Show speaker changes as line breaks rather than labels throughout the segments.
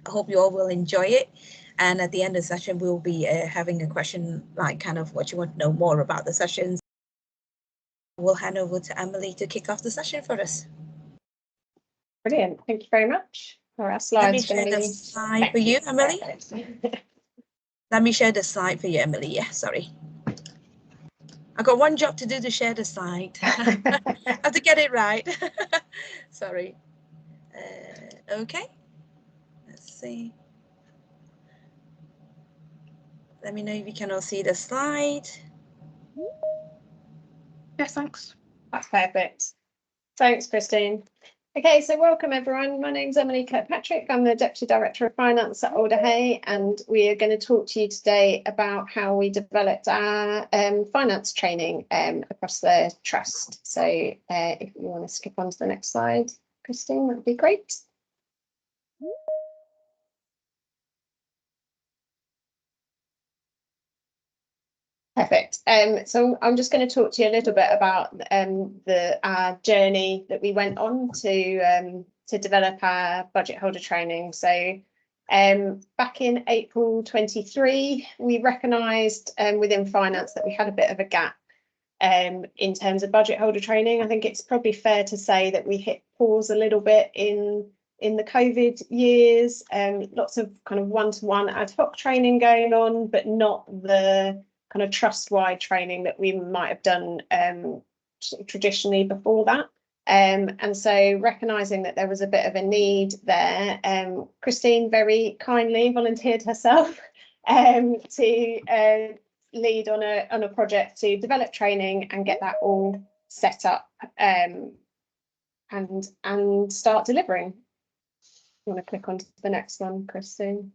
I hope you all will enjoy it. And at the end of the session, we'll be having a question, like kind of what you want to know more about the sessions. We'll hand over to Emily to kick off the session for us.
Brilliant. Thank you very much. Our slides.
Let me share the slide for you, Emily. Let me share the slide for you, Emily. Yeah, sorry. I got one job to do to share the slide. I have to get it right. Sorry. Okay. Let's see. Let me know if you can all see the slide.
Yes, thanks. That's perfect. Thanks, Christine. Okay, so welcome everyone. My name's Emily Kirkpatrick. I'm the Deputy Director of Finance at Alder Hey, and we are going to talk to you today about how we developed our finance training across the trust. So if you want to skip on to the next slide, Christine, that would be great. Perfect. So I'm just going to talk to you a little bit about our journey that we went on to develop our budget holder training. So back in April 23, we recognised within finance that we had a bit of a gap in terms of budget holder training. I think it's probably fair to say that we hit pause a little bit in the COVID years. Lots of kind of one-to-one ad hoc training going on, but not the kind of trust-wide training that we might have done traditionally before that. And so recognising that there was a bit of a need there, Christine very kindly volunteered herself to lead on a project to develop training and get that all set up and start delivering. You want to click on to the next one, Christine?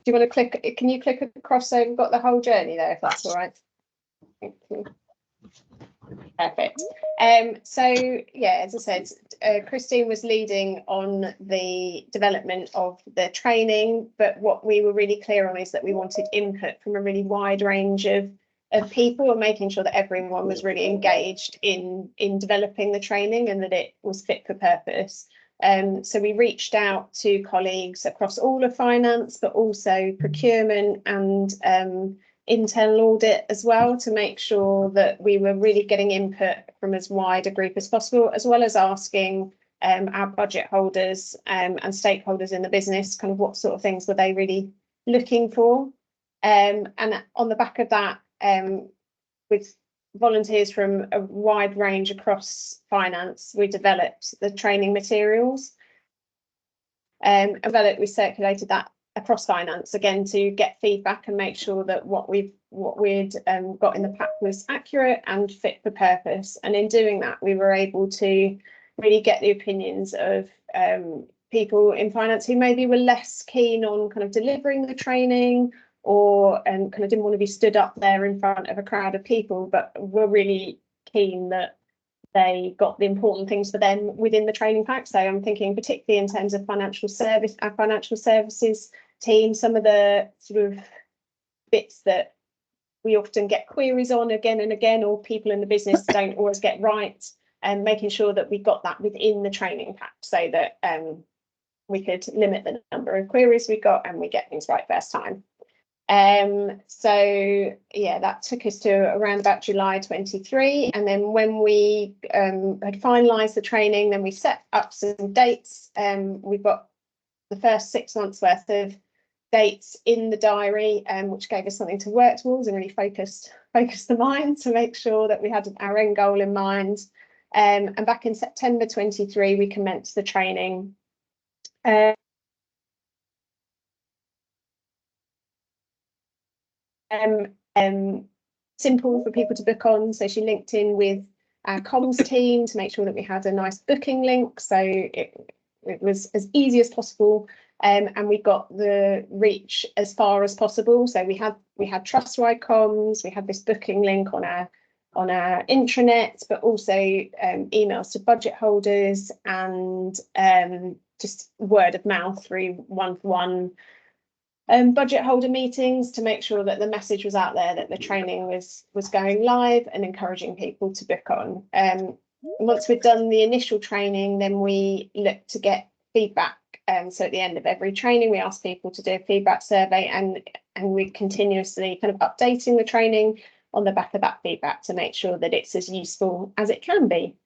Do you want to click? Can you click across so we've got the whole journey there, if that's all right? Thank you. Perfect. So yeah, as I said, Christine was leading on the development of the training, but what we were really clear on is that we wanted input from a really wide range of people, and making sure that everyone was really engaged in developing the training and that it was fit for purpose. So we reached out to colleagues across all of finance, but also procurement and internal audit as well, to make sure that we were really getting input from as wide a group as possible, as well as asking our budget holders and stakeholders in the business kind of what sort of things were they really looking for. And on the back of that, with volunteers from a wide range across finance, we developed the training materials. We circulated that across finance again to get feedback and make sure that what we'd got in the pack was accurate and fit for purpose. And in doing that, we were able to really get the opinions of people in finance who maybe were less keen on kind of delivering the training, or kind of didn't want to be stood up there in front of a crowd of people, but were really keen that they got the important things for them within the training pack. So I'm thinking particularly in terms of our financial services team, some of the sort of bits that we often get queries on again and again, or people in the business don't always get right, and making sure that we got that within the training pack so that we could limit the number of queries we got and we get things right first time. So yeah, that took us to around about July 23, and then when we had finalised the training, then we set up some dates. We've got the first 6 months worth of dates in the diary, which gave us something to work towards and really focused the mind to make sure that we had our end goal in mind. And back in September 23, we commenced the training. Simple for people to book on, so she linked in with our comms team to make sure that we had a nice booking link, so it was as easy as possible, and we got the reach as far as possible. So we had trust-wide comms, we had this booking link on our intranet, but also emails to budget holders, and just word of mouth through one-to-one budget holder meetings to make sure that the message was out there that the training was going live, and encouraging people to book on. Once we'd done the initial training, then we looked to get feedback So at the end of every training, we ask people to do a feedback survey, and we continuously kind of updating the training on the back of that feedback to make sure that it's as useful as it can be.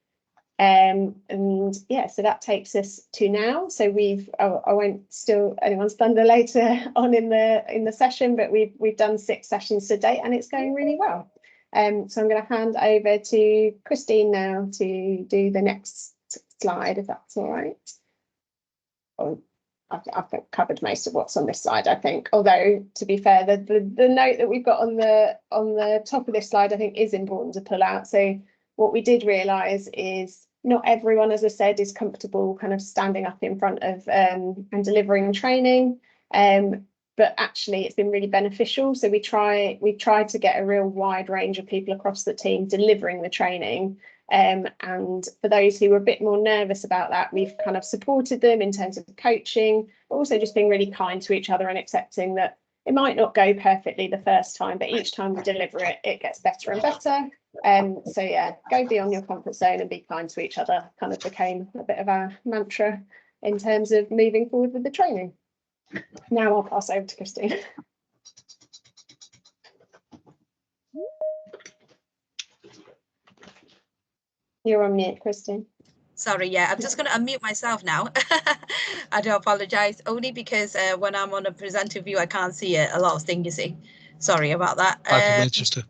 And yeah, so that takes us to now. So I won't steal anyone's thunder later on in the session, but we've done 6 sessions to date, and it's going really well. So I'm going to hand over to Christine now to do the next slide, if that's all right. Oh, I've covered most of what's on this slide, I think. Although, to be fair, the note that we've got on the top of this slide, I think, is important to pull out. So what we did realise is not everyone, as I said, is comfortable kind of standing up in front of and delivering training. But actually, it's been really beneficial. So we tried to get a real wide range of people across the team delivering the training. And for those who were a bit more nervous about that, we've kind of supported them in terms of coaching, but also just being really kind to each other and accepting that it might not go perfectly the first time, but each time we deliver it, it gets better and better. So yeah, go beyond your comfort zone and be kind to each other kind of became a bit of our mantra in terms of moving forward with the training. Now I'll pass over to Christine. You're on mute, Christine.
Sorry, yeah, I'm just going to unmute myself now. I do apologize, only because when I'm on a presenter view, I can't see a lot of things, you see. Sorry about that.
Hi from Manchester.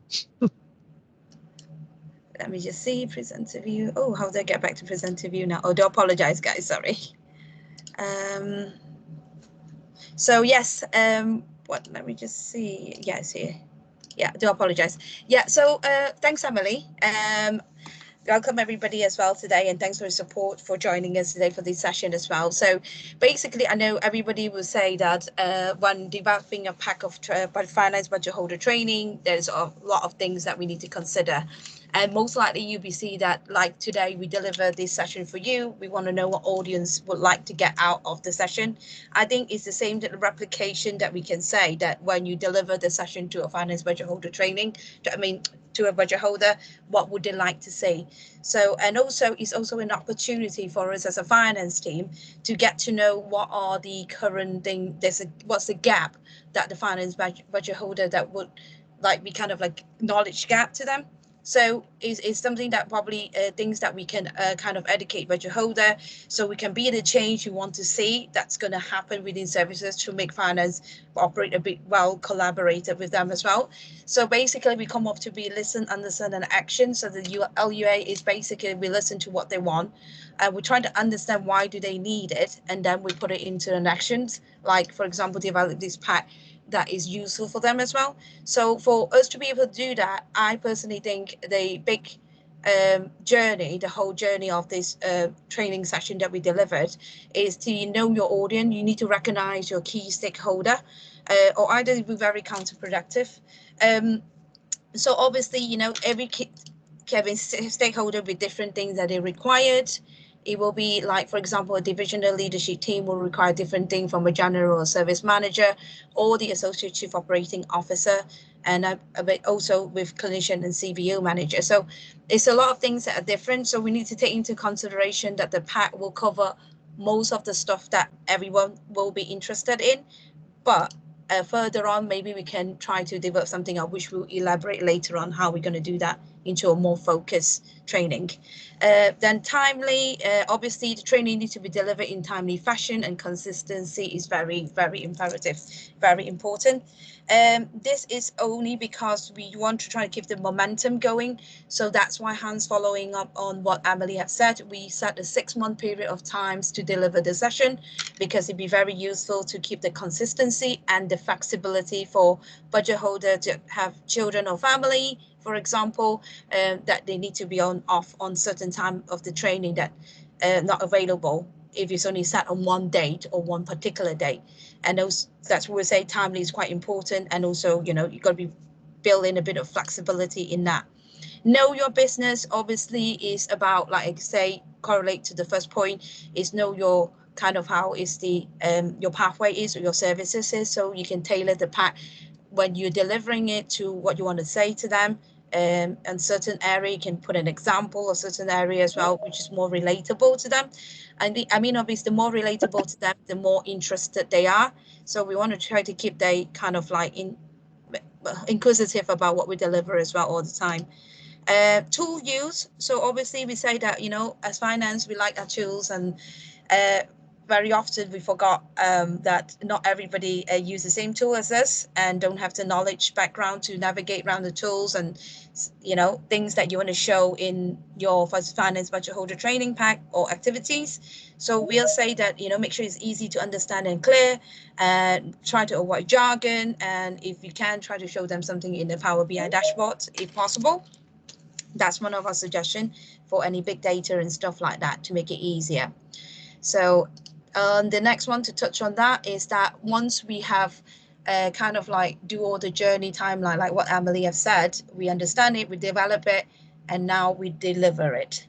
Let me just see presenter view. Oh, how do I get back to presenter view now? Oh, do apologize, guys. Sorry. So yes, let me just see. Yes, here. Yeah, do apologize. Yeah, so thanks, Emily. Welcome everybody as well today, and thanks for the support for joining us today for this session as well. So basically, I know everybody will say that when developing a pack of finance budget holder training, there's a lot of things that we need to consider. And most likely you'll be see that, like today, we deliver this session for you. We want to know what audience would like to get out of the session. I think it's the same replication that we can say that when you deliver the session to a finance budget holder training, to a budget holder, what would they like to see? So, and also it's also an opportunity for us as a finance team to get to know what are the current thing. What's the gap that the finance budget holder that would like be kind of like knowledge gap to them. So it's something that probably things that we can kind of educate budget holder, so we can be the change you want to see that's going to happen within services to make finance operate a bit well collaborated with them as well. So basically we come up to be listen, understand and action. So the LUA is basically we listen to what they want. We're trying to understand why do they need it, and then we put it into an actions, like for example develop this pack that is useful for them as well. So for us to be able to do that, I personally think the big journey, the whole journey of this training session that we delivered is to know your audience. You need to recognize your key stakeholder, or either be very counterproductive. So obviously, you know, every stakeholder with different things that they required. It will be like, for example, a divisional leadership team will require different things from a general service manager or the associate chief operating officer, and also with clinician and CBO manager. So it's a lot of things that are different. So we need to take into consideration that the pack will cover most of the stuff that everyone will be interested in, but further on, maybe we can try to develop something which we'll elaborate later on how we're going to do that into a more focused training. Then timely, obviously the training needs to be delivered in timely fashion, and consistency is very, very imperative, very important. This is only because we want to try to keep the momentum going. So that's why Hans, following up on what Emily had said, we set a 6-month period of times to deliver the session, because it'd be very useful to keep the consistency and the flexibility for budget holder to have children or family, for example, that they need to be off on certain time of the training that not available if it's only set on one date or one particular date. And that's what we say timely is quite important. And also, you know, you've got to be building a bit of flexibility in that. Know your business obviously is about, like I say, correlate to the first point, is know your kind of how is the your pathway is or your services is, so you can tailor the pack when you're delivering it to what you want to say to them. and certain area you can put an example or certain area as well, which is more relatable to them. And I mean, obviously, the more relatable to them, the more interested they are. So we want to try to keep they kind of like inquisitive about what we deliver as well all the time. Tool use. So obviously we say that, you know, as finance, we like our tools, and very often we forgot that not everybody use the same tool as us and don't have the knowledge background to navigate around the tools and, you know, things that you want to show in your finance budget holder training pack or activities. So we'll say that, you know, make sure it's easy to understand and clear, and try to avoid jargon. And if you can, try to show them something in the Power BI dashboard if possible. That's one of our suggestions for any big data and stuff like that to make it easier. So the next one to touch on that is that once we have kind of like do all the journey timeline, like what Emily have said, we understand it, we develop it, and now we deliver it.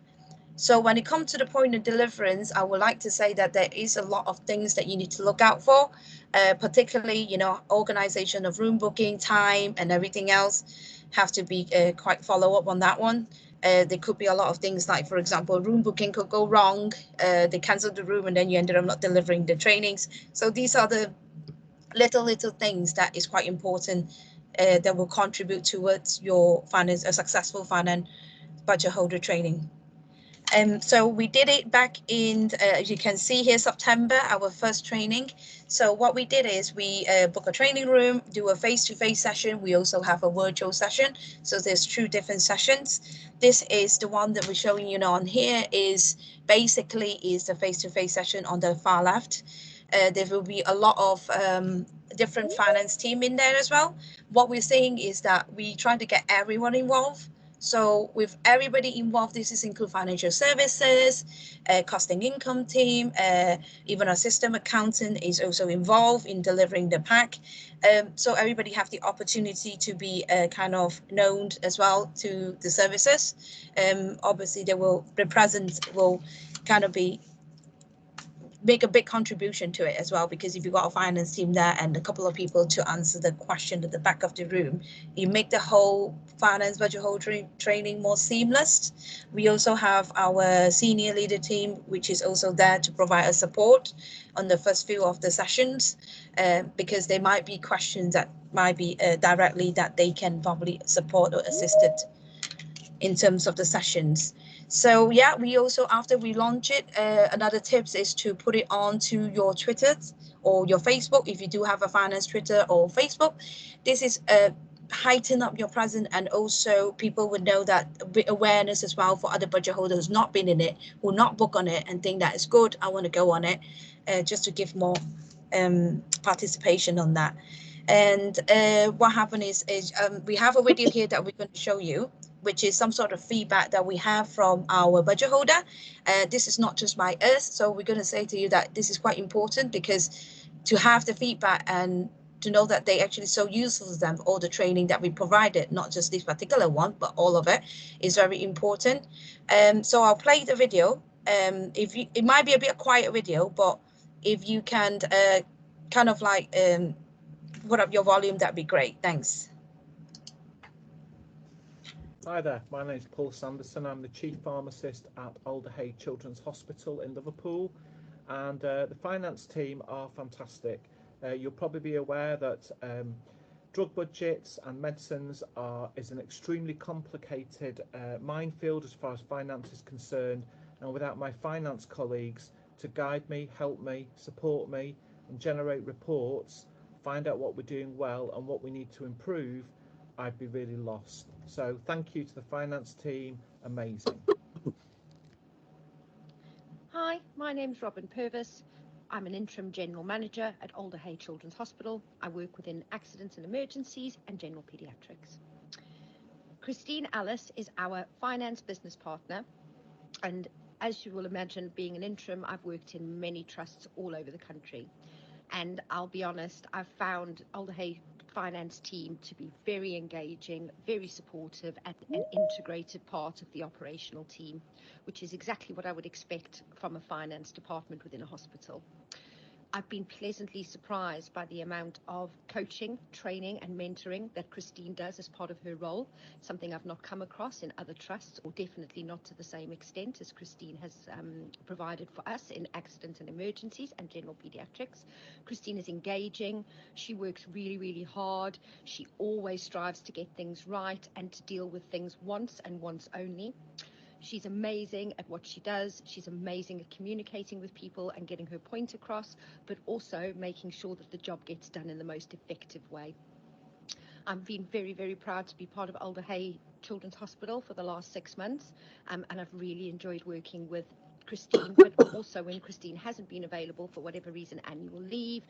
So when it comes to the point of deliverance, I would like to say that there is a lot of things that you need to look out for, particularly, you know, organization of room booking, time, and everything else have to be quite follow up on that one. There could be a lot of things like, for example, room booking could go wrong. They cancelled the room and then you ended up not delivering the trainings. So these are the little things that is quite important that will contribute towards your finance, a successful finance budget holder training. So we did it back in, as you can see here, September, our first training. So what we did is we book a training room, do a face-to-face session. We also have a virtual session. So there's 2 different sessions. This is the one that we're showing you on here is basically is the face-to-face session on the far left. There will be a lot of different finance team in there as well. What we're saying is that we try to get everyone involved. So with everybody involved, this is include financial services, costing income team, even our system accountant is also involved in delivering the pack. So everybody have the opportunity to be kind of known as well to the services. Obviously, the presence will kind of be make a big contribution to it as well, because if you've got a finance team there and a couple of people to answer the question at the back of the room, you make the whole finance budget holder training more seamless. We also have our senior leader team, which is also there to provide us support on the first few of the sessions, because there might be questions that might be directly that they can probably support or assist it in terms of the sessions. So yeah, we also, after we launch it, another tips is to put it onto your Twitter or your Facebook if you do have a finance Twitter or Facebook. This is heighten up your presence, and also people would know that awareness as well for other budget holders not been in it, who not book on it and think that is good, I want to go on it, just to give more participation on that. And what happened is we have a video here that we're going to show you, which is some sort of feedback that we have from our budget holder. This is not just by us, so we're going to say to you that this is quite important, because to have the feedback and to know that they actually so useful to them, all the training that we provided, not just this particular one, but all of it, is very important. So I'll play the video. It might be a bit quiet video, but if you can kind of like put up your volume, that'd be great. Thanks.
Hi there, my name is Paul Sanderson. I'm the Chief Pharmacist at Alderhay Children's Hospital in Liverpool, and the finance team are fantastic. You'll probably be aware that drug budgets and medicines is an extremely complicated minefield as far as finance is concerned, and without my finance colleagues to guide me, help me, support me, and generate reports, find out what we're doing well and what we need to improve, I'd be really lost. So thank you to the finance team, amazing.
Hi, my name's Robin Purvis. I'm an interim general manager at Alderhay Children's Hospital. I work within accidents and emergencies and general paediatrics. Christine Ellis is our finance business partner, and as you will imagine, being an interim, I've worked in many trusts all over the country. And I'll be honest, I've found Alderhay finance team to be very engaging, very supportive, and an integrated part of the operational team, which is exactly what I would expect from a finance department within a hospital. I've been pleasantly surprised by the amount of coaching, training and mentoring that Christine does as part of her role, something I've not come across in other trusts, or definitely not to the same extent as Christine has provided for us in accidents and emergencies and general pediatrics. Christine is engaging, she works really, really hard, she always strives to get things right and to deal with things once and once only. She's amazing at what she does. She's amazing at communicating with people and getting her point across, but also making sure that the job gets done in the most effective way. I've been very, very proud to be part of Alder Hey Children's Hospital for the last 6 months, and I've really enjoyed working with Christine, but also when Christine hasn't been available for whatever reason, annual leave,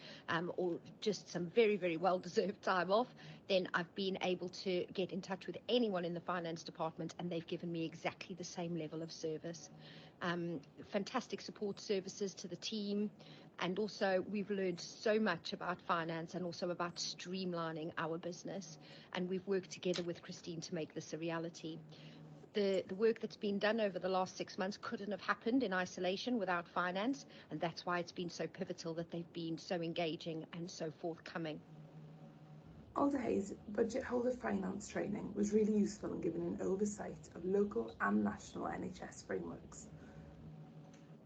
or just some very, very well-deserved time off, then I've been able to get in touch with anyone in the finance department and they've given me exactly the same level of service. Fantastic support services to the team. And also we've learned so much about finance and also about streamlining our business. And we've worked together with Christine to make this a reality. The work that's been done over the last 6 months couldn't have happened in isolation without finance. And that's why it's been so pivotal that they've been so engaging and so forthcoming.
Alder Hey's budget holder finance training was really useful in giving an oversight of local and national NHS frameworks.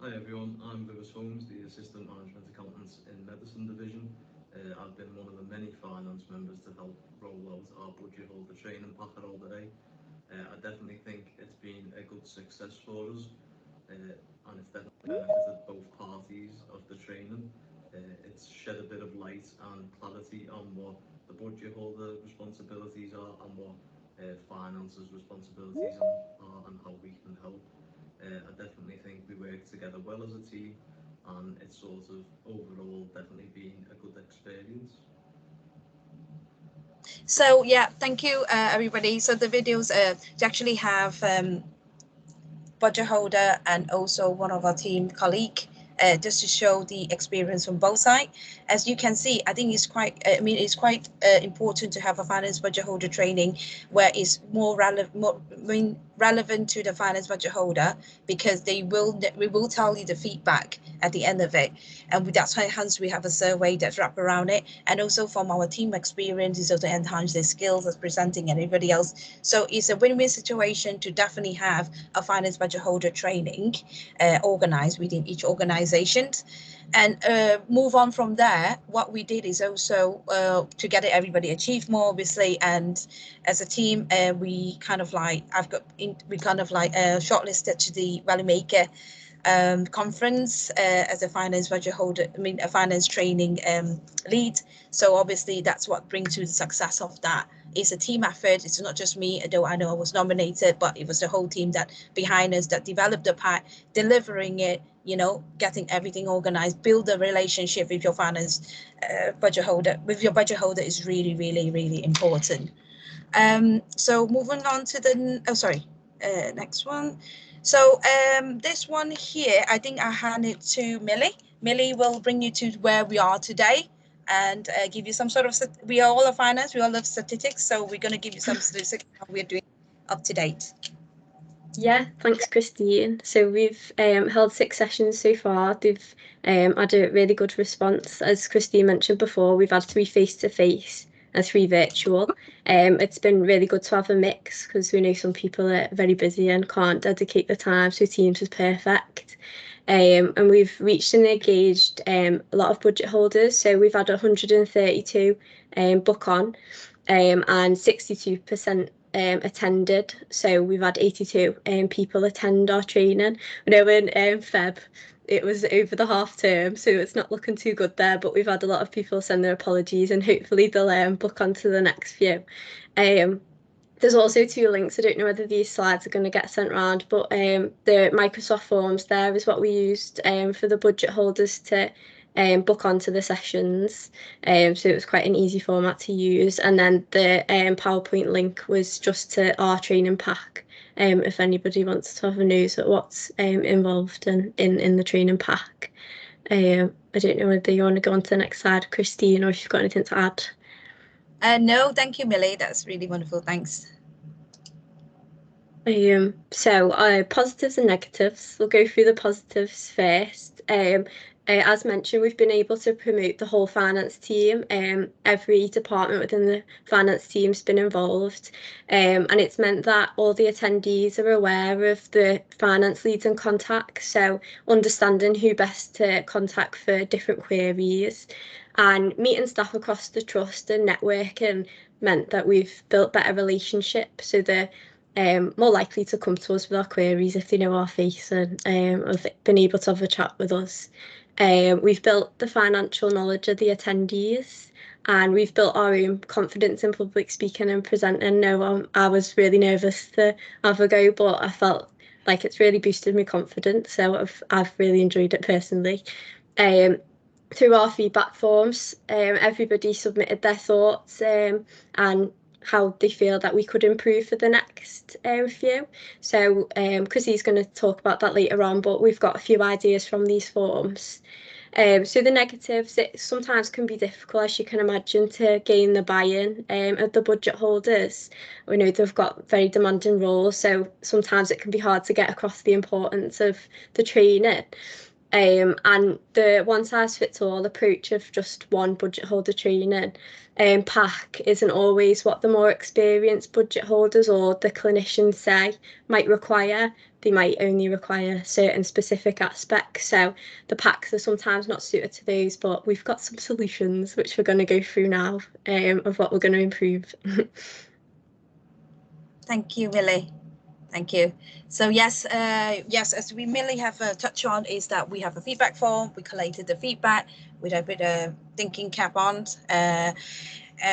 Hi everyone, I'm Vivis Holmes, the Assistant Management Accountant in Medicine Division. I've been one of the many finance members to help roll out our budget holder training pack at Alder Hey. I definitely think it's been a good success for us, and it's definitely benefited both parties of the training. It's shed a bit of light and clarity on what the budget holder responsibilities are and what finance's responsibilities are and how we can help. I definitely think we work together well as a team, and it's sort of overall definitely been a good experience.
So yeah, thank you everybody. So the videos they actually have budget holder and also one of our team colleague just to show the experience from both sides. As you can see, I think it's quite it's important to have a finance budget holder training where it's more relevant to the finance budget holder, because we will tell you the feedback at the end of it, and that's why hence we have a survey that's wrapped around it, and also from our team experience is also to enhance their skills as presenting and everybody else. So it's a win-win situation to definitely have a finance budget holder training organized within each organization. And move on from there, what we did is also to get everybody achieve more, obviously, and as a team we kind of like shortlisted to the Value Maker conference as a finance budget holder, a finance training lead. So obviously that's what brings to the success of that. It's a team effort. It's not just me, though I know I was nominated, but it was the whole team that behind us that developed the pack, delivering it, getting everything organized, build a relationship with your finance budget holder. With your budget holder is really, really, really important. So moving on to the, next one. So this one here, I think I hand it to Millie. Millie will bring you to where we are today and give you some sort of, we are all of finance, we all love statistics, so we're going to give you some statistics how we're doing up to date.
Yeah, thanks Christine. So we've held 6 sessions so far. They've had a really good response. As Christine mentioned before, we've had 3 face-to-face and 3 virtual. It's been really good to have a mix because we know some people are very busy and can't dedicate the time, so Teams was perfect. And we've reached and engaged a lot of budget holders. So we've had 132 book on and 62% attended. So we've had 82 people attend our training. I know in Feb it was over the half term, so it's not looking too good there, but we've had a lot of people send their apologies and hopefully they'll book on to the next few. There's also 2 links. I don't know whether these slides are going to get sent around, but the Microsoft Forms there is what we used for the budget holders to book onto the sessions. So it was quite an easy format to use. And then the PowerPoint link was just to our training pack. If anybody wants to have a nose at what's involved in the training pack. I don't know whether you want to go on to the next slide, Christine, or if you've got anything to add.
No, thank you, Millie. That's really wonderful. Thanks.
So positives and negatives. We'll go through the positives first. As mentioned, we've been able to promote the whole finance team. Every department within the finance team's been involved, and it's meant that all the attendees are aware of the finance leads and contacts, so understanding who best to contact for different queries, and meeting staff across the trust and networking meant that we've built better relationships, so they're more likely to come to us with our queries if they know our face and have been able to have a chat with us. We've built the financial knowledge of the attendees, and we've built our own confidence in public speaking and presenting. No, I was really nervous to have a go, but I felt like it's really boosted my confidence, so I've really enjoyed it personally. Through our feedback forms, everybody submitted their thoughts and how they feel that we could improve for the next few. So Chrissy's going to talk about that later on, but we've got a few ideas from these forms. So the negatives, it sometimes can be difficult, as you can imagine, to gain the buy-in of the budget holders. We know they've got very demanding roles, so sometimes it can be hard to get across the importance of the training. And the one-size-fits-all approach of just one budget holder training pack isn't always what the more experienced budget holders or the clinicians say might require. They might only require certain specific aspects, so the packs are sometimes not suited to those, but we've got some solutions which we're going to go through now of what we're going to improve.
Thank you, Millie. Thank you. So yes, as we mainly have touched on, is that we have a feedback form. We collated the feedback with a bit of thinking cap on, and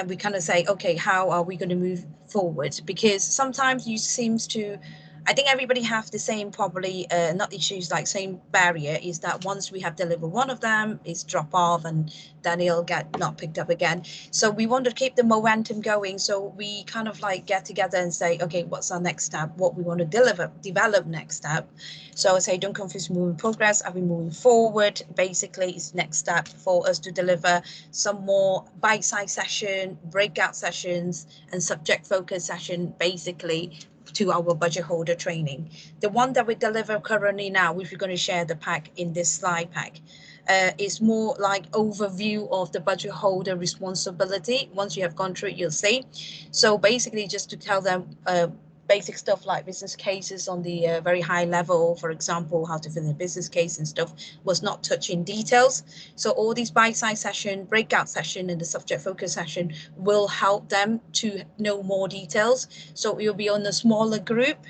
we kind of say, okay, how are we going to move forward? Because sometimes you seems to, I think everybody have the same probably not issues like same barrier, is that once we have delivered one of them, it's drop off and then it'll get not picked up again. So we want to keep the momentum going. So we kind of like get together and say, okay, what's our next step? What we want to develop next step. So I say, don't confuse moving progress. Are we moving forward? Basically, it's next step for us to deliver some more bite-sized session, breakout sessions, and subject focus session, basically, to our budget holder training. The one that we deliver currently now, which we're going to share the pack in this slide pack, is more like overview of the budget holder responsibility. Once you have gone through it, you'll see. So basically, just to tell them basic stuff like business cases on the very high level, for example, how to fill in a business case and stuff, was not touching details. So all these bite-sized session, breakout session, and the subject focus session will help them to know more details. So we will be on a smaller group,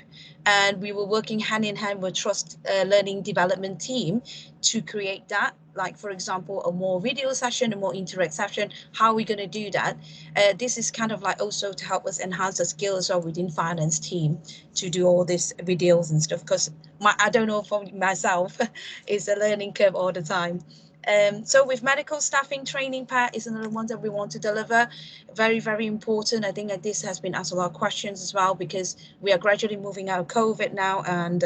and we were working hand in hand with Trust Learning Development team to create that. Like, for example, a more video session, a more interactive session. How are we going to do that? This is kind of like also to help us enhance the skills of within finance team to do all these videos and stuff, because I don't know, for myself, it's a learning curve all the time. So with medical staffing training pack is another one that we want to deliver. Very, very important. I think that this has been asked a lot of questions as well, because we are gradually moving out of COVID now, and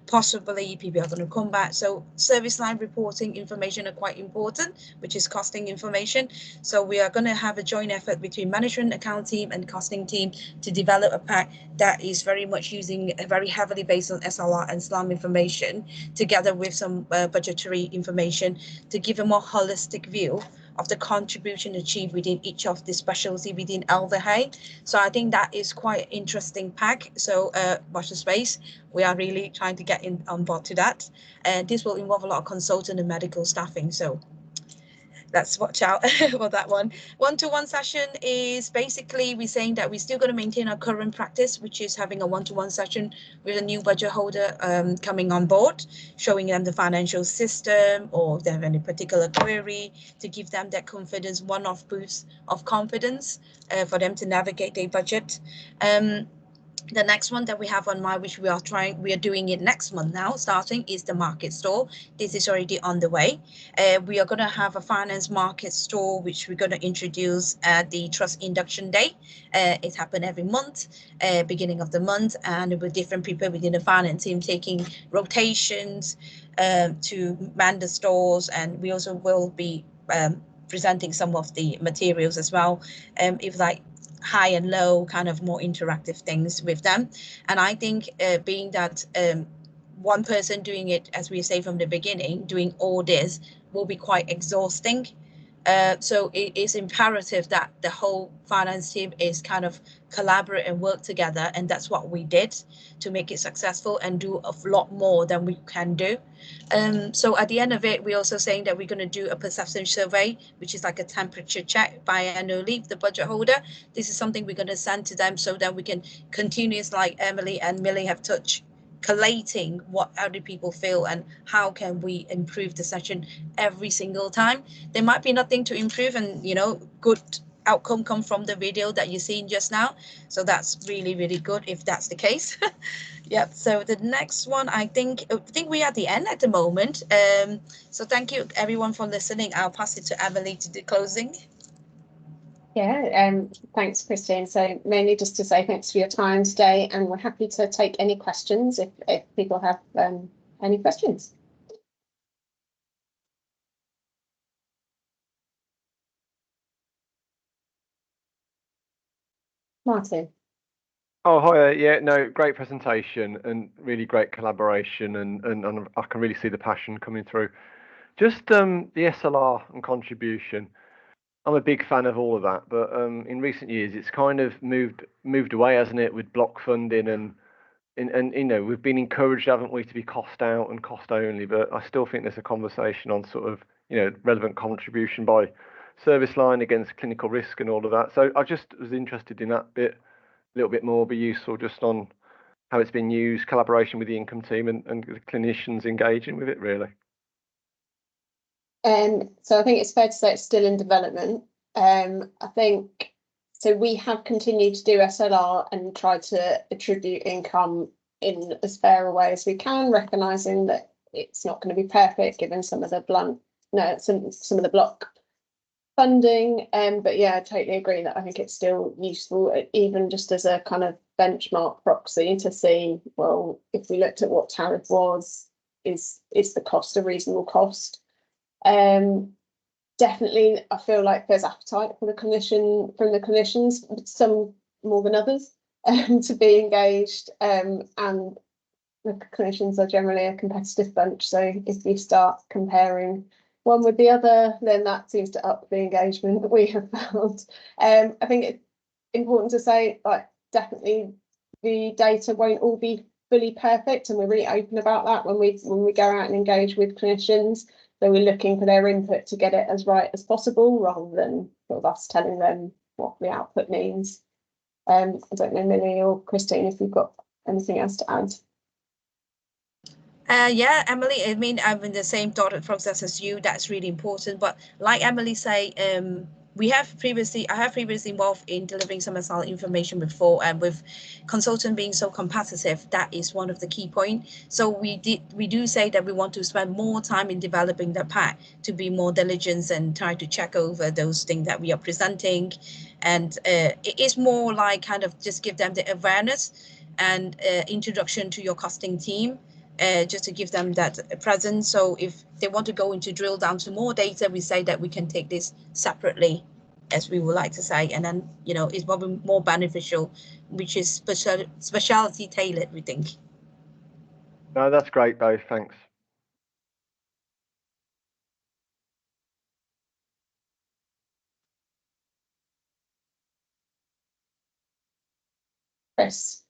possibly people are going to come back. So service line reporting information are quite important, which is costing information. So we are going to have a joint effort between management account team and costing team to develop a pack that is very much using very heavily based on SLR and SLAM information, together with some budgetary information, to give a more holistic view of the contribution achieved within each of the specialty within LDH. So I think that is quite an interesting pack. So watch the space. We are really trying to get on board to that. And this will involve a lot of consultant and medical staffing. So let's watch out for that one. One-to-one session is basically we're saying that we're still going to maintain our current practice, which is having a one-to-one session with a new budget holder coming on board, showing them the financial system, or if they have any particular query, to give them that confidence, one-off boost of confidence for them to navigate their budget. The next one that we have on my, which we are doing it next month now, starting, is the market store. This is already on the way. We are going to have a finance market store, which we're going to introduce at the Trust Induction Day. It happens every month, beginning of the month, and with different people within the finance team taking rotations to man the stores, and we also will be presenting some of the materials as well. If like high and low, kind of more interactive things with them. And I think being that one person doing it, as we say from the beginning, doing all this will be quite exhausting. So it is imperative that the whole finance team is kind of collaborate and work together, and that's what we did to make it successful and do a lot more than we can do. So at the end of it, we're also saying that we're going to do a perception survey, which is like a temperature check biannually with the budget holder. This is something we're going to send to them so that we can continuously, like Emily and Millie have touched, collating what other people feel and how can we improve the session every single time. There might be nothing to improve, and good outcome come from the video that you've seen just now, so that's really, really good if that's the case. Yep. So the next one, I think we're at the end at the moment, so thank you everyone for listening. I'll pass it to Emily to do closing.
Yeah, thanks, Christine. So mainly just to say thanks for your time today, and we're happy to take any questions if people have any questions. Martin.
Oh, hi. Yeah, no, great presentation and really great collaboration, and I can really see the passion coming through. Just the SLR and contribution. I'm a big fan of all of that, but in recent years it's kind of moved away, hasn't it, with block funding and we've been encouraged, haven't we, to be cost out and cost only, but I still think there's a conversation on sort of relevant contribution by service line against clinical risk and all of that. So I just was interested in that bit, a little bit more, be useful just on how it's been used, collaboration with the income team and the clinicians engaging with it, really.
So I think it's fair to say it's still in development. I think so. We have continued to do SLR and try to attribute income in as fair a way as we can, recognising that it's not going to be perfect given some of the some of the block funding. But yeah, I totally agree that I think it's still useful, even just as a kind of benchmark proxy to see, well, if we looked at what tariff was, is the cost a reasonable cost? Definitely, I feel like there's appetite for from the clinicians, some more than others, to be engaged. And the clinicians are generally a competitive bunch. So if you start comparing one with the other, then that seems to up the engagement that we have found. I think it's important to say, like, definitely the data won't all be fully perfect, and we're really open about that when we go out and engage with clinicians. So we're looking for their input to get it as right as possible, rather than sort of us telling them what the output means. I don't know, Millie or Christine, if you've got anything else to add.
Yeah, Emily, I mean, I'm in the same thought process as you. That's really important. But like Emily say, I have previously involved in delivering some SL information before, and with consultant being so competitive, that is one of the key points. So we do say that we want to spend more time in developing the pack to be more diligent and try to check over those things that we are presenting. And it is more like kind of just give them the awareness and introduction to your costing team. Just to give them that presence. So if they want to go into drill down to more data, we say that we can take this separately, as we would like to say, and then it's probably more beneficial, which is specialty tailored, we think.
No, that's great, both. Thanks.
Chris.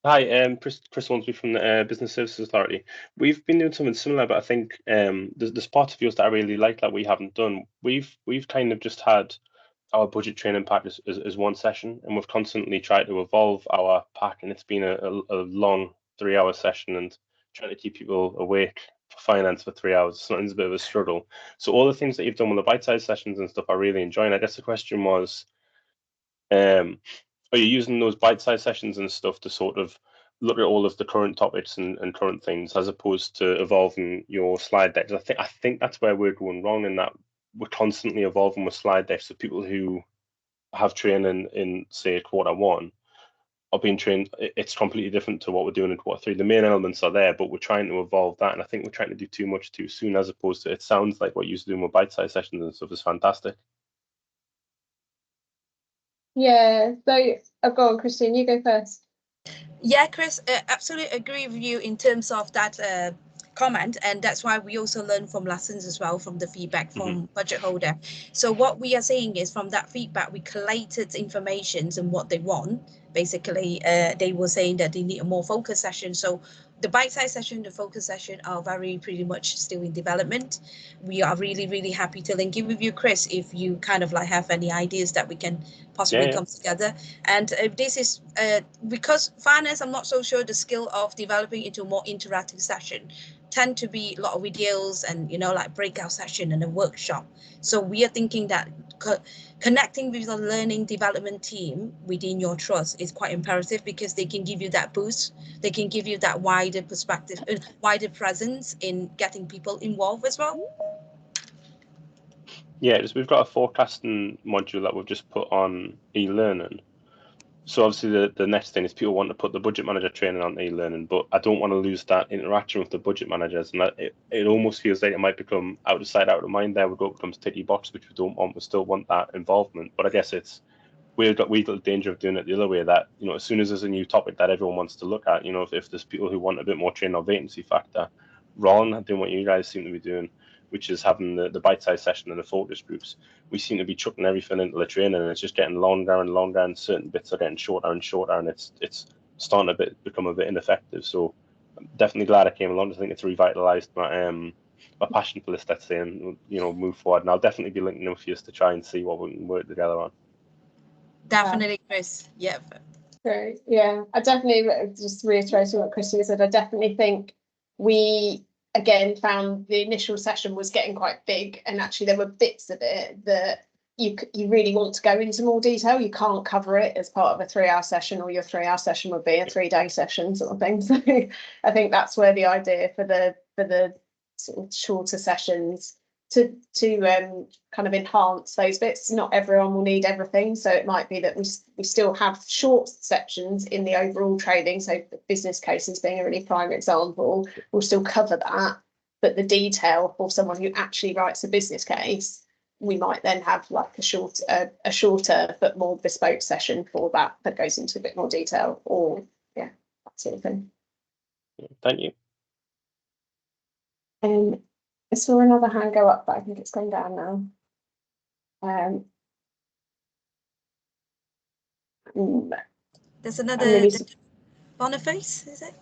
Hi, Chris Hornsby from the Business Services Authority. We've been doing something similar, but I think there's parts of yours that I really like that we haven't done. We've kind of just had our budget training pack as one session, and we've constantly tried to evolve our pack, and it's been a long 3-hour session, and trying to keep people awake for finance for 3 hours, something's a bit of a struggle. So all the things that you've done with the bite-sized sessions and stuff, I really enjoy. And I guess the question was, are you using those bite-sized sessions and stuff to sort of look at all of the current topics and current things, as opposed to evolving your slide decks? I think that's where we're going wrong, in that we're constantly evolving with slide decks. So people who have training in, say, quarter one are being trained, it's completely different to what we're doing in quarter three. The main elements are there, but we're trying to evolve that, and I think we're trying to do too much too soon, as opposed to, it sounds like what you're doing with bite-sized sessions and stuff is fantastic.
Yeah, so go on, Christine, you go first.
Yeah, Chris, absolutely agree with you in terms of that comment, and that's why we also learn from lessons as well, from the feedback from budget holder. So what we are saying is, from that feedback, we collated information and what they want. Basically, they were saying that they need a more focused session. So the bite-sized session, the focus session are pretty much still in development. We are really happy to link in with you, Chris, if you kind of like have any ideas that we can possibly come together. And this is because finance, I'm not so sure the skill of developing into a more interactive session tend to be a lot of videos and, you know, like breakout session and a workshop. So we are thinking that connecting with the learning development team within your trust is quite imperative, because they can give you that boost. They can give you that wider perspective, wider presence in getting people involved as well.
Yeah, we've got a forecasting module that we've just put on e-learning. So obviously the next thing is people want to put the budget manager training on e-learning, but I don't want to lose that interaction with the budget managers, and it almost feels like it might become out of sight, out of mind. There we go, it becomes ticky box, which we don't want. We still want that involvement, but I guess we've got the danger of doing it the other way, that, you know, as soon as there's a new topic that everyone wants to look at, you know, if there's people who want a bit more training or vacancy factor, rather than doing what you guys seem to be doing, which is having the bite-sized session and the focus groups, we seem to be chucking everything into the training, and it's just getting longer and longer, and certain bits are getting shorter and shorter, and it's starting to become a bit ineffective. So I'm definitely glad I came along. I think it's revitalized my passion for this, let's say, and, you know, move forward. And I'll definitely be linking with you to try and see what we can work together on.
Definitely, Chris. Yeah.
Great. Yeah, I definitely, just reiterating what Christine said, I definitely think we again found the initial session was getting quite big, and actually there were bits of it that you really want to go into more detail. You can't cover it as part of a 3-hour session, or your 3-hour session would be a 3-day session sort of thing. So I think that's where the idea for the sort of shorter sessions to kind of enhance those bits. Not everyone will need everything, so it might be that we still have short sections in the overall training. So the business cases being a really prime example, we'll still cover that, but the detail for someone who actually writes a business case, we might then have like a shorter but more bespoke session for that goes into a bit more detail, or that sort of thing.
Thank you.
I saw another hand go up, but I think it's going down now.
There's another Boniface, is it?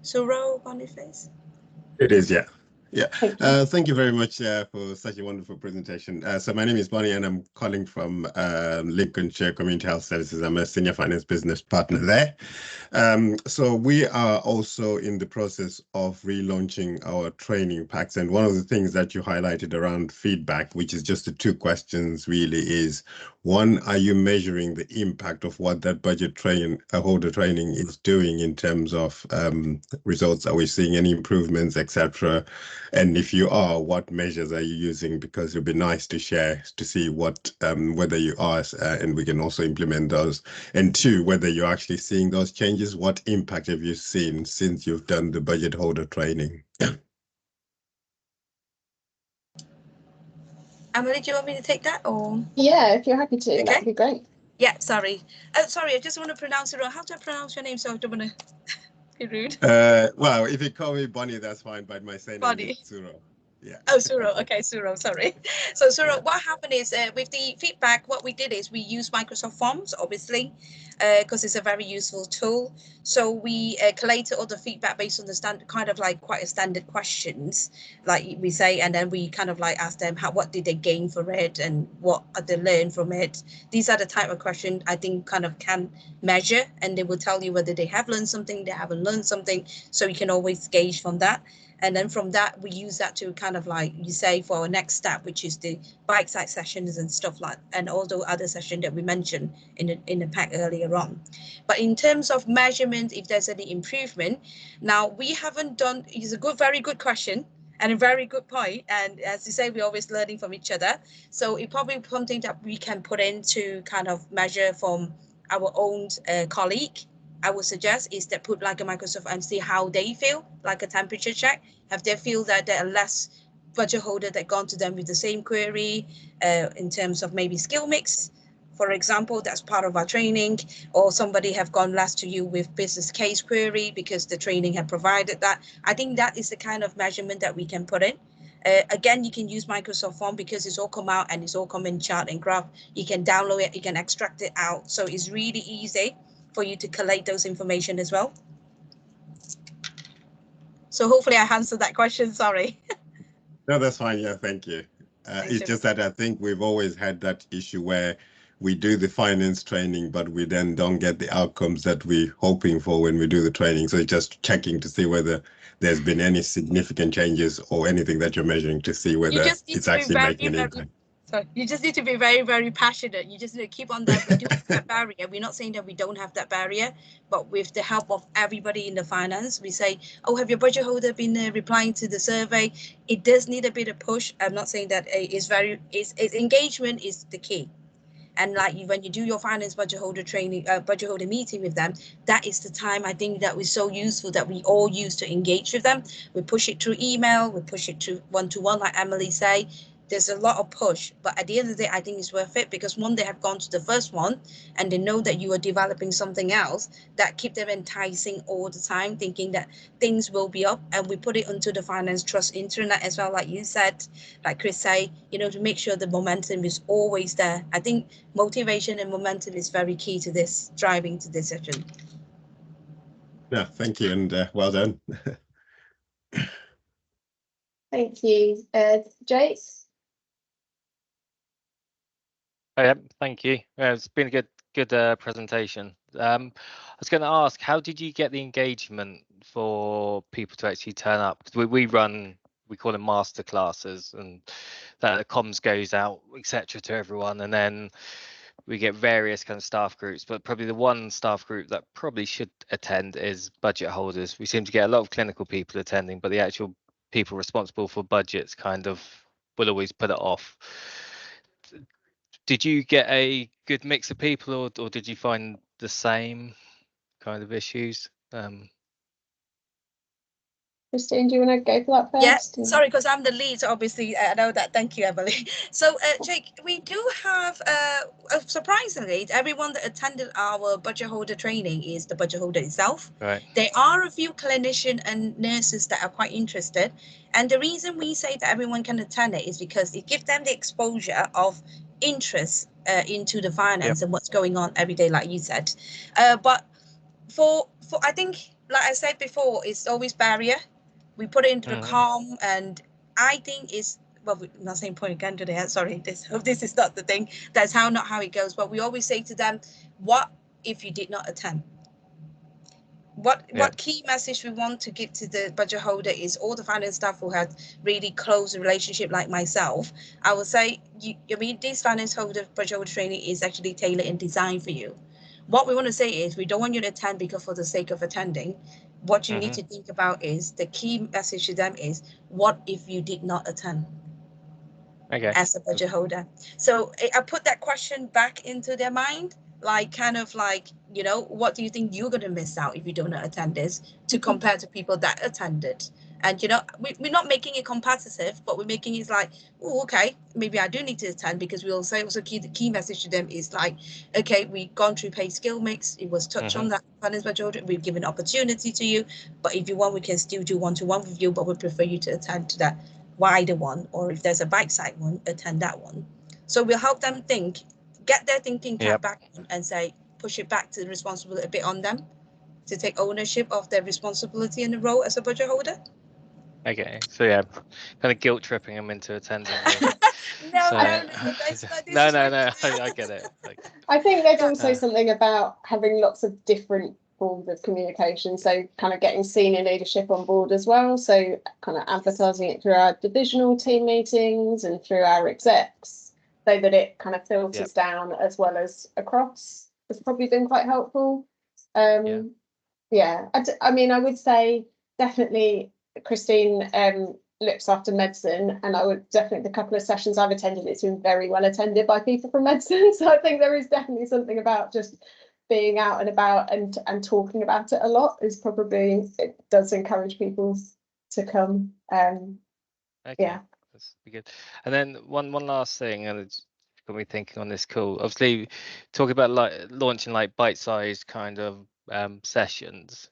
Suro Boniface?
It is, yeah. Yeah, thank you very much for such a wonderful presentation. So my name is Bonnie, and I'm calling from Lincolnshire Community Health Services. I'm a senior finance business partner there. So we are also in the process of relaunching our training packs. And one of the things that you highlighted around feedback, which is just the 2 questions really, is one, are you measuring the impact of what that budget holder training is doing in terms of results? Are we seeing any improvements, etc.? And if you are, what measures are you using? Because it would be nice to share to see what whether you are, and we can also implement those. And 2, whether you're actually seeing those changes. What impact have you seen since you've done the budget holder training?
Emily, do you want me to take that, or?
Yeah, if you're happy to,
okay.
That'd be great.
Yeah, sorry. Sorry, I just want to pronounce it wrong. How do I pronounce your name? So I don't want to be rude.
Well, if you call me Bonnie, that's fine, but my surname is Suro. Yeah.
Oh, Suro. Okay, Suro, sorry. So Suro, what happened is with the feedback, what we did is we used Microsoft Forms, obviously, because it's a very useful tool. So we collated all the feedback based on the standard, kind of like quite a standard questions, like we say, and then we kind of like ask them what did they gain from it and what did they learn from it. These are the type of questions I think kind of can measure, and they will tell you whether they have learned something, they haven't learned something. So you can always gauge from that. And then from that, we use that to kind of like you say for our next step, which is the bite-sized sessions and stuff like, and all the other sessions that we mentioned in the pack earlier on. But in terms of measurement, if there's any improvement, now we haven't done. It's a very good question and a very good point. And as you say, we're always learning from each other. So it probably something that we can put in to kind of measure from our own colleague. I would suggest is that put like a Microsoft and see how they feel, like a temperature check. If they feel that there are less budget holder that gone to them with the same query in terms of maybe skill mix For example, that's part of our training, or somebody have gone last to you with business case query because the training had provided that. I think that is the kind of measurement that we can put in. Again, you can use Microsoft Form because it's all come out and it's all come in chart and graph. You can download it, you can extract it out. So it's really easy for you to collate those information as well. So hopefully I answered that question, sorry.
No, that's fine. Yeah, thank you. It's just that I think we've always had that issue where we do the finance training, but we then don't get the outcomes that we're hoping for when we do the training. So it's just checking to see whether there's been any significant changes or anything that you're measuring to see whether it's actually making an impact.
So you just need to be very, very passionate. You just need to keep on that. We do have that barrier. We're not saying that we don't have that barrier, but with the help of everybody in the finance, we say, oh, have your budget holder been replying to the survey? It does need a bit of push. I'm not saying that it's engagement is the key. And like when you do your finance budget holder training, budget holder meeting with them, that is the time I think that was so useful that we all use to engage with them. We push it through email, we push it through one-to-one, like Emily say. There's a lot of push, but at the end of the day, I think it's worth it because one, they have gone to the first one and they know that you are developing something else that keep them enticing all the time, thinking that things will be up. And we put it onto the Finance Trust Intranet as well, like you said, like Chris say, you know, to make sure the momentum is always there. I think motivation and momentum is very key to this, driving to this session.
Yeah, thank you, and well done.
Thank you. Jace?
Thank you. It's been a good presentation. I was going to ask, how did you get the engagement for people to actually turn up? Because we call them master classes, and that the comms goes out, etc., to everyone, and then we get various kind of staff groups. But probably the one staff group that probably should attend is budget holders. We seem to get a lot of clinical people attending, but the actual people responsible for budgets kind of will always put it off. Did you get a good mix of people, or did you find the same kind of issues?
Christine, do you want to go for that first?
Yeah, sorry, because I'm the lead, obviously. I know that. Thank you, Emily. So, Jake, we do have, surprisingly, everyone that attended our budget holder training is the budget holder itself.
Right.
There are a few clinicians and nurses that are quite interested. And the reason we say that everyone can attend it is because it gives them the exposure of interest into the finance and what's going on every day, like you said. But for I think, like I said before, it's always barrier. We put it into the calm, and I think it's, well, I'm not saying point again today, sorry, this is not the thing, that's not how it goes, but we always say to them, what if you did not attend? What key message we want to give to the budget holder is all the finance staff who had really close relationship like myself. I would say, this finance holder budget holder training is actually tailored and designed for you. What we want to say is we don't want you to attend because for the sake of attending. What you need to think about is the key message to them is, what if you did not attend as a budget holder? So I put that question back into their mind, like kind of like, you know, what do you think you're going to miss out if you don't attend this to compare to people that attended? And, you know, we're not making it competitive, but we're making it like, oh, okay, maybe I do need to attend, because we also the key message to them is like, okay, we've gone through pay skill mix. It was touched on that finance budget. We've given opportunity to you. But if you want, we can still do one-to-one with you, but we prefer you to attend to that wider one. Or if there's a bite-side one, attend that one. So we'll help them think, get their thinking cap back and say, push it back to the responsibility a bit on them to take ownership of their responsibility and the role as a budget holder.
Okay, so yeah, kind of guilt tripping them into attending.
No,
I get it.
I think there's also something about having lots of different forms of communication, so kind of getting senior leadership on board as well, so kind of advertising it through our divisional team meetings and through our execs, so that it kind of filters down as well as across. It's probably been quite helpful. I mean, I would say definitely Christine looks after medicine, and I would definitely, the couple of sessions I've attended, it's been very well attended by people from medicine. So I think there is definitely something about just being out and about and talking about it a lot is probably, it does encourage people to come.
That's be good. And then one last thing, and it's got me thinking on this call. Obviously, talking about like launching like bite-sized kind of sessions,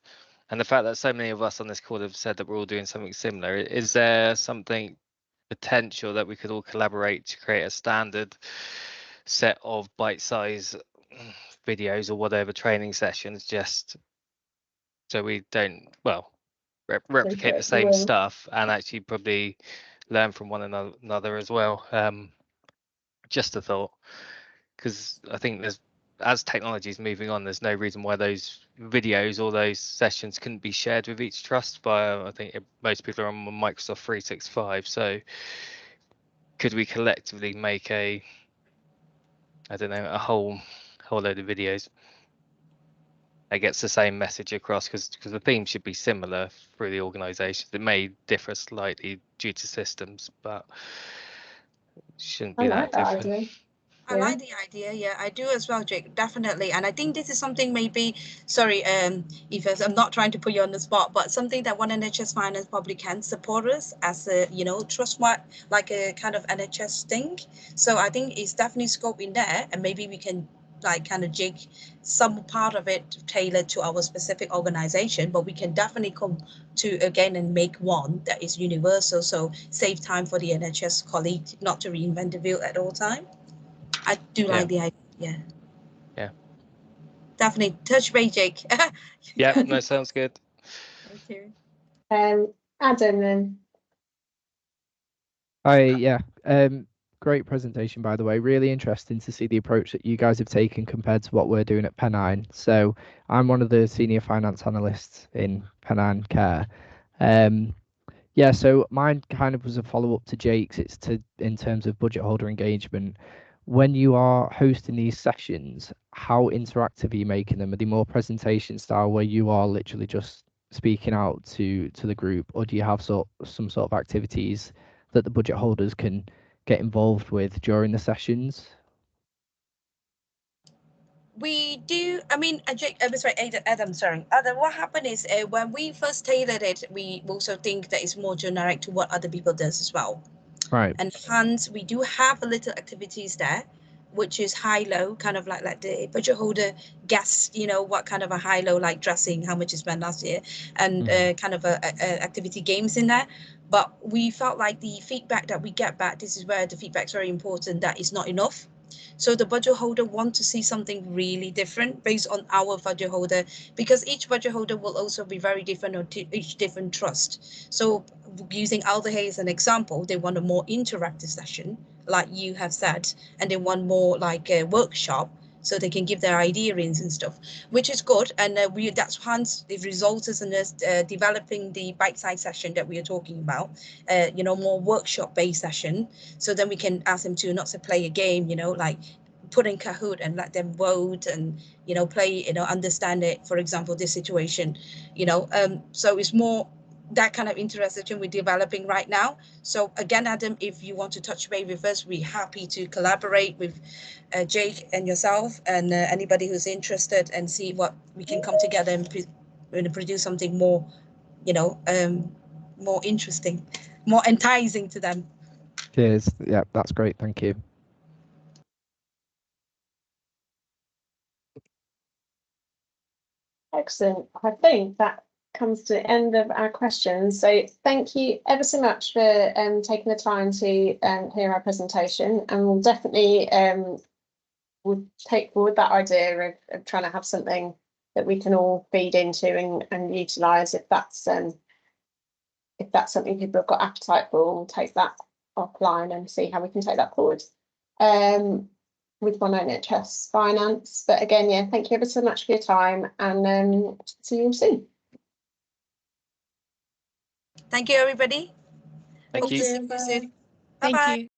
and the fact that so many of us on this call have said that we're all doing something similar. Is there something potential that we could all collaborate to create a standard set of bite-sized videos or whatever training sessions, just so we don't, well, replicate the same stuff and actually probably learn from one another as well. Just a thought, because I think there's, as technology is moving on, there's no reason why those videos or those sessions couldn't be shared with each trust via, I think most people are on Microsoft 365. So could we collectively make a, I don't know, a whole load of videos that gets the same message across, because the theme should be similar through the organizations. It may differ slightly due to systems, but it shouldn't be that different.
Idea.
I like the idea. Yeah, I do as well, Jake. Definitely. And I think this is something maybe, sorry, if I'm not trying to put you on the spot, but something that One NHS Finance probably can support us as a, you know, trustworthy, like a kind of NHS thing. So I think it's definitely scope in there, and maybe we can like kind of jig some part of it tailored to our specific organization, but we can definitely come to again and make one that is universal. So save time for the NHS colleague not to reinvent the wheel at all time. I do like the idea.
Yeah.
Definitely. Touch base, Jake.
Yeah, no, sounds good.
Thank you.
Adam then.
Yeah. Great presentation, by the way. Really interesting to see the approach that you guys have taken compared to what we're doing at Pennine. So I'm one of the senior finance analysts in Pennine Care. Yeah, so mine kind of was a follow-up to Jake's. It's in terms of budget holder engagement. When you are hosting these sessions, how interactive are you making them? Are they more presentation style where you are literally just speaking out to the group, or do you have some sort of activities that the budget holders can get involved with during the sessions?
We do. I mean, Jake, sorry, Adam. Sorry, Adam. What happened is when we first tailored it, we also think that it's more generic to what other people does as well.
Right.
And hence, we do have a little activities there, which is high-low, kind of like the budget holder guess, you know, what kind of a high-low like dressing, how much you spent last year, and kind of a activity games in there. But we felt like the feedback that we get back, this is where the feedback's very important, that is not enough. So the budget holder want to see something really different based on our budget holder, because each budget holder will also be very different or each different trust. So using Alderhay as an example, they want a more interactive session, like you have said, and they want more like a workshop, so they can give their ideas and stuff, which is good. And that's hence the results in us developing the bite-sized session that we are talking about, you know, more workshop-based session. So then we can ask them to not to play a game, you know, like put in Kahoot and let them vote and, you know, play, you know, understand it, for example, this situation, you know, so it's more that kind of interest that we're developing right now. So again, Adam, if you want to touch base with us, we're happy to collaborate with Jake and yourself and anybody who's interested, and see what we can come together and produce something more, you know, more interesting, more enticing to them.
Cheers. Yeah, that's great. Thank you.
Excellent. I think that comes to the end of our questions. So thank you ever so much for taking the time to hear our presentation, and we'll definitely we'll take forward that idea of trying to have something that we can all feed into and utilise if that's something people have got appetite for. We'll take that offline and see how we can take that forward with One NHS Finance. But again, yeah, thank you ever so much for your time, and see you soon.
Thank you, everybody.
Thank you.
See you soon.
Thank
Bye-bye.
you.